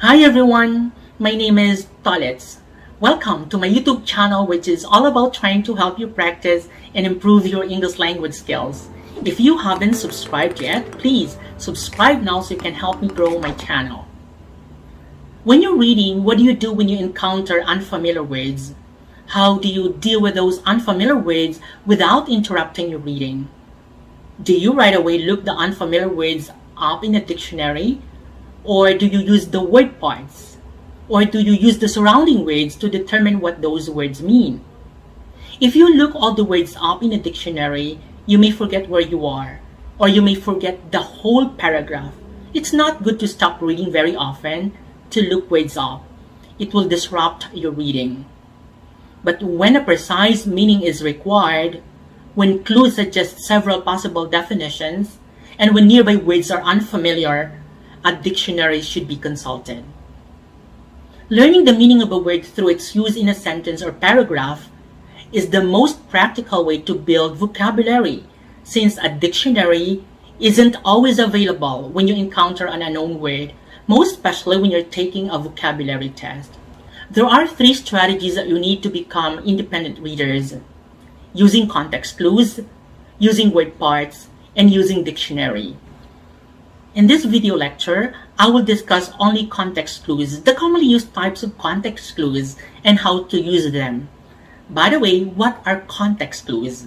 Hi everyone, my name is Tolets. Welcome to my YouTube channel, which is all about trying to help you practice and improve your English language skills. If you haven't subscribed yet, please subscribe now so you can help me grow my channel. When you're reading, what do you do when you encounter unfamiliar words? How do you deal with those unfamiliar words without interrupting your reading? Do you right away look the unfamiliar words up in a dictionary? Or do you use the word parts? Or do you use the surrounding words to determine what those words mean? If you look all the words up in a dictionary, you may forget where you are, or you may forget the whole paragraph. It's not good to stop reading very often to look words up. It will disrupt your reading. But when a precise meaning is required, when clues suggest several possible definitions, and when nearby words are unfamiliar, a dictionary should be consulted. Learning the meaning of a word through its use in a sentence or paragraph is the most practical way to build vocabulary, since a dictionary isn't always available when you encounter an unknown word, most especially when you're taking a vocabulary test. There are 3 strategies that you need to become independent readers: using context clues, using word parts, and using dictionary. In this video lecture, I will discuss only context clues, the commonly used types of context clues, and how to use them. By the way, what are context clues?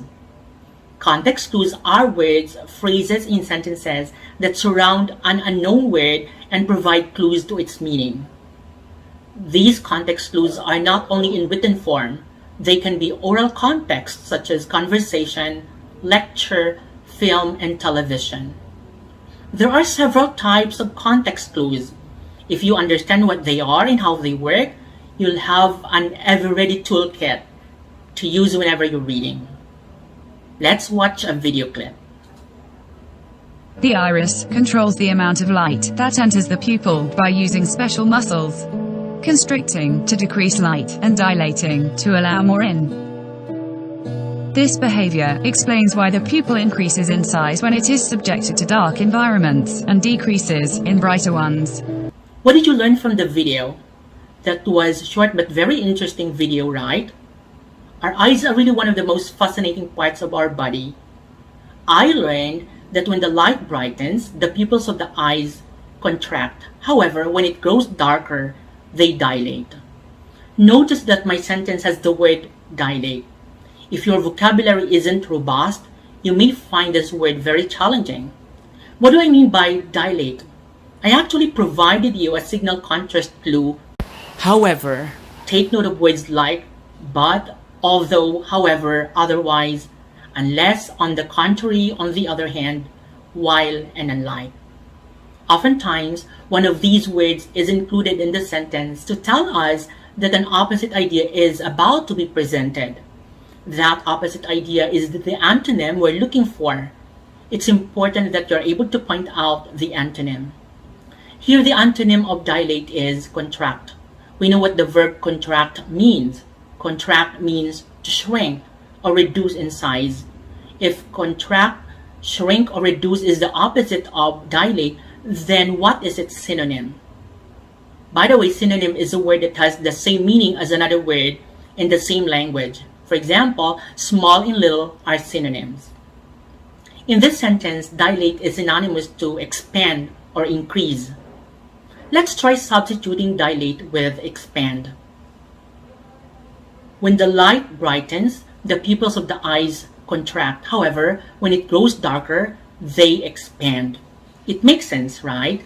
Context clues are words, phrases in sentences that surround an unknown word and provide clues to its meaning. These context clues are not only in written form, they can be oral context such as conversation, lecture, film, and television. There are several types of context clues. If you understand what they are and how they work, you'll have an ever-ready toolkit to use whenever you're reading. Let's watch a video clip. The iris controls the amount of light that enters the pupil by using special muscles, constricting to decrease light and dilating to allow more in. This behavior explains why the pupil increases in size when it is subjected to dark environments and decreases in brighter ones. What did you learn from the video? That was a short but very interesting video, right? Our eyes are really one of the most fascinating parts of our body. I learned that when the light brightens, the pupils of the eyes contract. However, when it grows darker, they dilate. Notice that my sentence has the word dilate. If your vocabulary isn't robust, you may find this word very challenging. What do I mean by dilate? I actually provided you a signal contrast clue. However, take note of words like but, although, however, otherwise, unless, on the contrary, on the other hand, while, and unlike. Oftentimes, one of these words is included in the sentence to tell us that an opposite idea is about to be presented. That opposite idea is the antonym we're looking for. It's important that you're able to point out the antonym. Here, the antonym of dilate is contract. We know what the verb contract means. Contract means to shrink or reduce in size. If contract, shrink, or reduce is the opposite of dilate, then what is its synonym? By the way, synonym is a word that has the same meaning as another word in the same language. For example, small and little are synonyms. In this sentence, dilate is synonymous to expand or increase. Let's try substituting dilate with expand. When the light brightens, the pupils of the eyes contract. However, when it grows darker, they expand. It makes sense, right?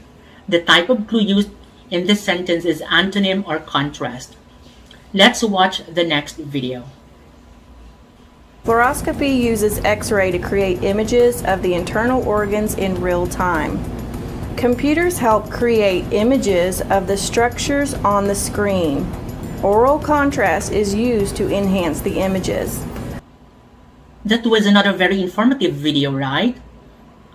The type of clue used in this sentence is antonym or contrast. Let's watch the next video. Fluoroscopy uses X-ray to create images of the internal organs in real time. Computers help create images of the structures on the screen. Oral contrast is used to enhance the images. That was another very informative video, right?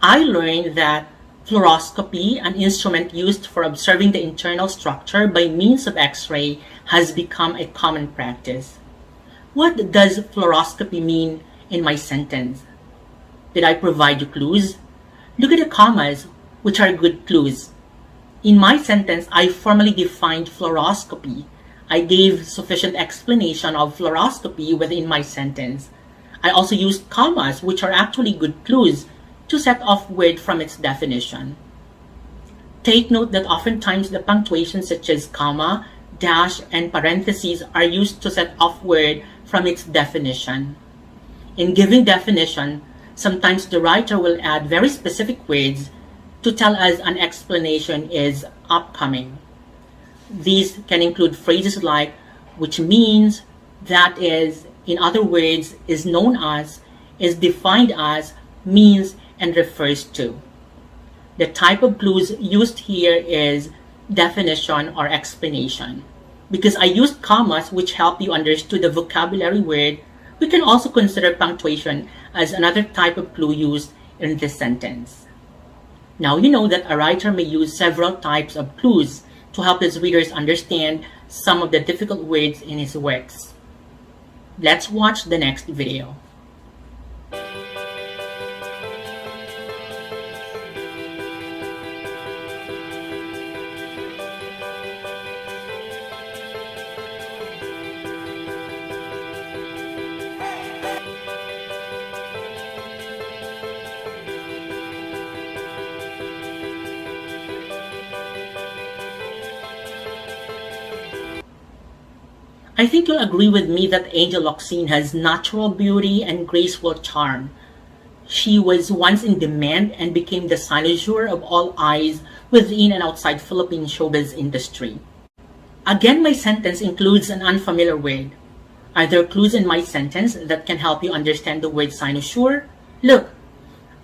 I learned that fluoroscopy, an instrument used for observing the internal structure by means of X-ray, has become a common practice. What does fluoroscopy mean in my sentence? Did I provide you clues? Look at the commas, which are good clues. In my sentence, I formally defined fluoroscopy. I gave sufficient explanation of fluoroscopy within my sentence. I also used commas, which are actually good clues to set off word from its definition. Take note that oftentimes the punctuation such as comma, dash, and parentheses are used to set off word from its definition. In giving definition, sometimes the writer will add very specific words to tell us an explanation is upcoming. These can include phrases like which means, that is, in other words, is known as, is defined as, means, and refers to. The type of clues used here is definition or explanation. Because I used commas which help you understand the vocabulary word, we can also consider punctuation as another type of clue used in this sentence. Now you know that a writer may use several types of clues to help his readers understand some of the difficult words in his works. Let's watch the next video. I think you'll agree with me that Angel Locsin has natural beauty and graceful charm. She was once in demand and became the cynosure of all eyes within and outside Philippine showbiz industry. Again, my sentence includes an unfamiliar word. Are there clues in my sentence that can help you understand the word cynosure? Look,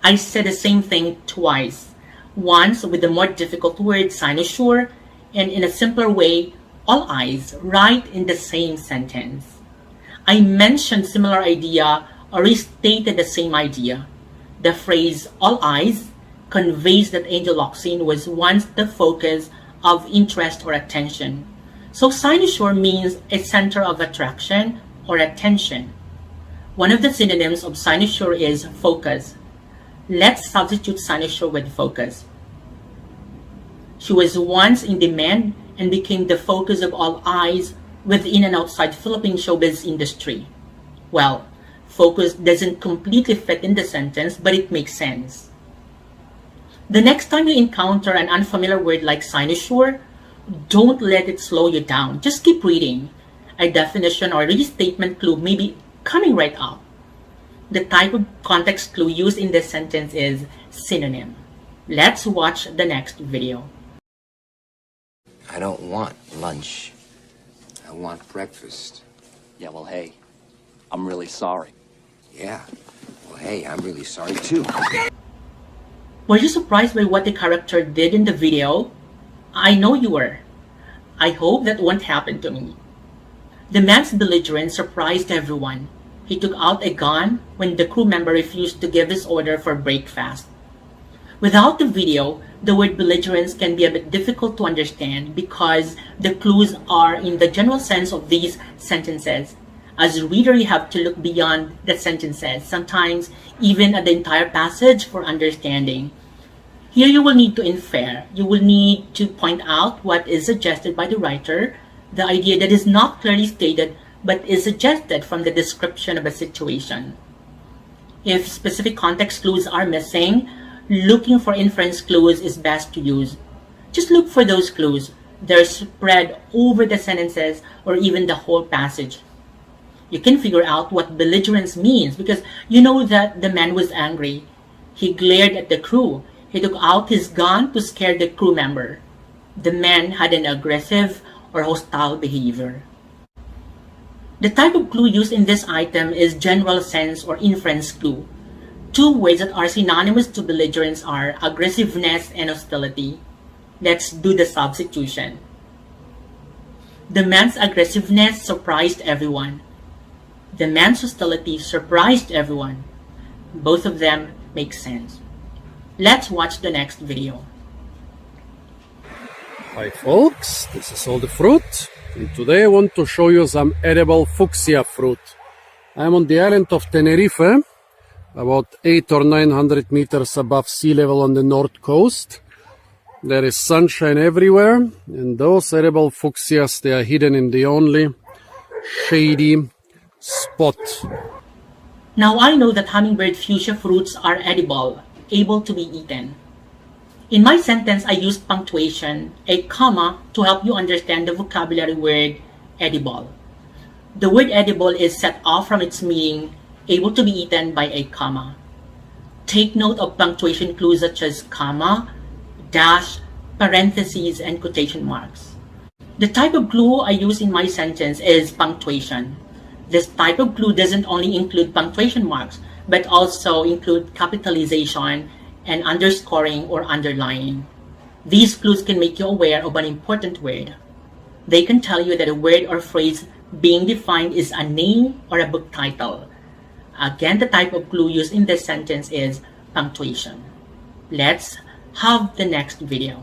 I said the same thing twice. Once with the more difficult word cynosure, and in a simpler way, all eyes, right in the same sentence. I mentioned similar idea or restated the same idea. The phrase all eyes conveys that Angel Locsin was once the focus of interest or attention. So cynosure means a center of attraction or attention. One of the synonyms of cynosure is focus. Let's substitute cynosure with focus. She was once in demand and became the focus of all eyes within and outside Philippine showbiz industry. Well, focus doesn't completely fit in the sentence, but it makes sense. The next time you encounter an unfamiliar word like cynosure, don't let it slow you down. Just keep reading. A definition or restatement clue may be coming right up. The type of context clue used in this sentence is synonym. Let's watch the next video. I don't want lunch. I want breakfast. Yeah, well, hey, I'm really sorry. Yeah. Well, hey, I'm really sorry too. Were you surprised by what the character did in the video? I know you were. I hope that won't happen to me. The man's belligerence surprised everyone. He took out a gun when the crew member refused to give his order for breakfast. Without the video, the word belligerence can be a bit difficult to understand because the clues are in the general sense of these sentences. As a reader, you have to look beyond the sentences, sometimes even at the entire passage for understanding. Here you will need to infer. You will need to point out what is suggested by the writer, the idea that is not clearly stated but is suggested from the description of a situation. If specific context clues are missing, looking for inference clues is best to use. Just look for those clues. They're spread over the sentences or even the whole passage. You can figure out what belligerence means because you know that the man was angry. He glared at the crew. He took out his gun to scare the crew member. The man had an aggressive or hostile behavior. The type of clue used in this item is general sense or inference clue. Two words that are synonymous to belligerence are aggressiveness and hostility. Let's do the substitution. The man's aggressiveness surprised everyone. The man's hostility surprised everyone. Both of them make sense. Let's watch the next video. Hi folks, this is all the fruit, and today I want to show you some edible fuchsia fruit. I'm on the island of Tenerife, about 800 or 900 meters above sea level on the north coast. There is sunshine everywhere, and those edible fuchsias, they are hidden in the only shady spot. Now I know that hummingbird fuchsia fruits are edible, able to be eaten. In my sentence, I used punctuation, a comma, to help you understand the vocabulary word edible. The word edible is set off from its meaning, able to be eaten, by a comma. Take note of punctuation clues such as comma, dash, parentheses, and quotation marks. The type of clue I use in my sentence is punctuation. This type of clue doesn't only include punctuation marks, but also include capitalization and underscoring or underlining. These clues can make you aware of an important word. They can tell you that a word or phrase being defined is a name or a book title. Again, the type of clue used in this sentence is punctuation. Let's have the next video.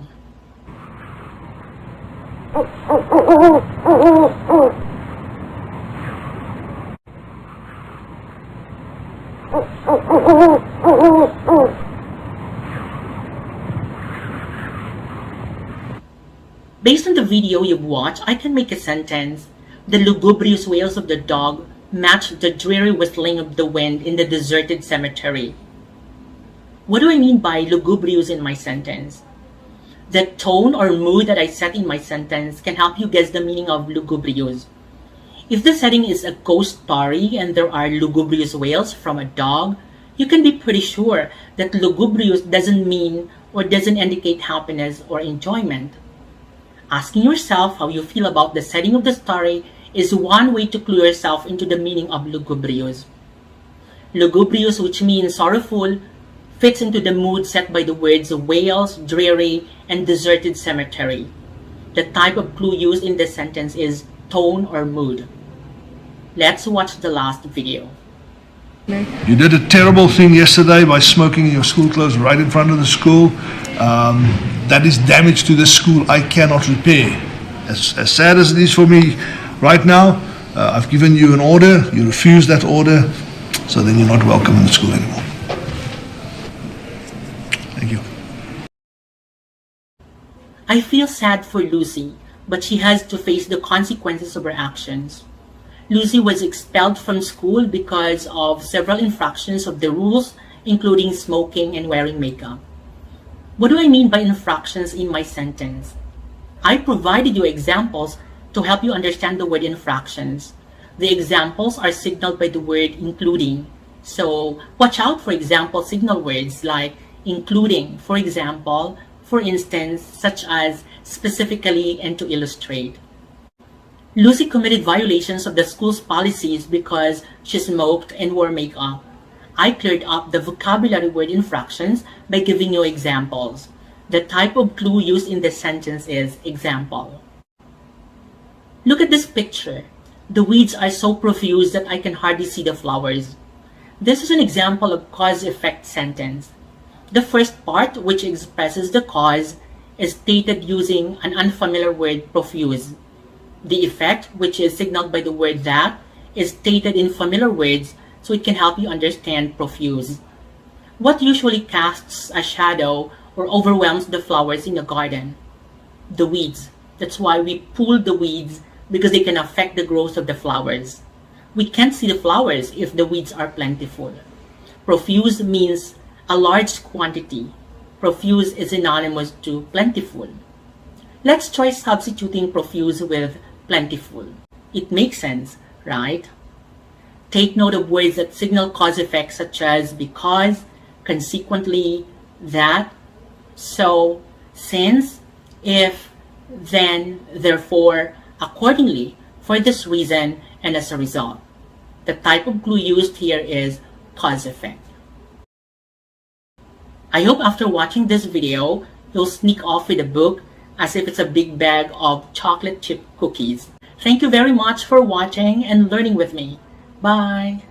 Based on the video you've watched, I can make a sentence. The lugubrious wails of the dog match the dreary whistling of the wind in the deserted cemetery. What do I mean by lugubrious in my sentence? The tone or mood that I set in my sentence can help you guess the meaning of lugubrious. If the setting is a ghost story and there are lugubrious wails from a dog, you can be pretty sure that lugubrious doesn't mean or doesn't indicate happiness or enjoyment. Asking yourself how you feel about the setting of the story is one way to clue yourself into the meaning of lugubrious. Lugubrious, which means sorrowful, fits into the mood set by the words wails, dreary, and deserted cemetery. The type of clue used in this sentence is tone or mood. Let's watch the last video. You did a terrible thing yesterday by smoking in your school clothes right in front of the school. That is damage to the school I cannot repair. As sad as it is for me right now, I've given you an order, you refuse that order, so then you're not welcome in the school anymore. Thank you. I feel sad for Lucy, but she has to face the consequences of her actions. Lucy was expelled from school because of several infractions of the rules, including smoking and wearing makeup. What do I mean by infractions in my sentence? I provided you examples to help you understand the word infractions. The examples are signaled by the word including. So watch out for example signal words like including, for example, for instance, such as specifically and to illustrate. Lucy committed violations of the school's policies because she smoked and wore makeup. I cleared up the vocabulary word infractions by giving you examples. The type of clue used in this sentence is example. Look at this picture. The weeds are so profuse that I can hardly see the flowers. This is an example of cause-effect sentence. The first part, which expresses the cause, is stated using an unfamiliar word profuse. The effect, which is signaled by the word that, is stated in familiar words so it can help you understand profuse. What usually casts a shadow or overwhelms the flowers in a garden? The weeds. That's why we pull the weeds, because they can affect the growth of the flowers. We can't see the flowers if the weeds are plentiful. Profuse means a large quantity. Profuse is synonymous to plentiful. Let's try substituting profuse with plentiful. It makes sense, right? Take note of words that signal cause effects such as because, consequently, that, so, since, if, then, therefore, accordingly, for this reason, and as a result. The type of clue used here is cause effect. I hope after watching this video, you'll sneak off with a book as if it's a big bag of chocolate chip cookies. Thank you very much for watching and learning with me. Bye!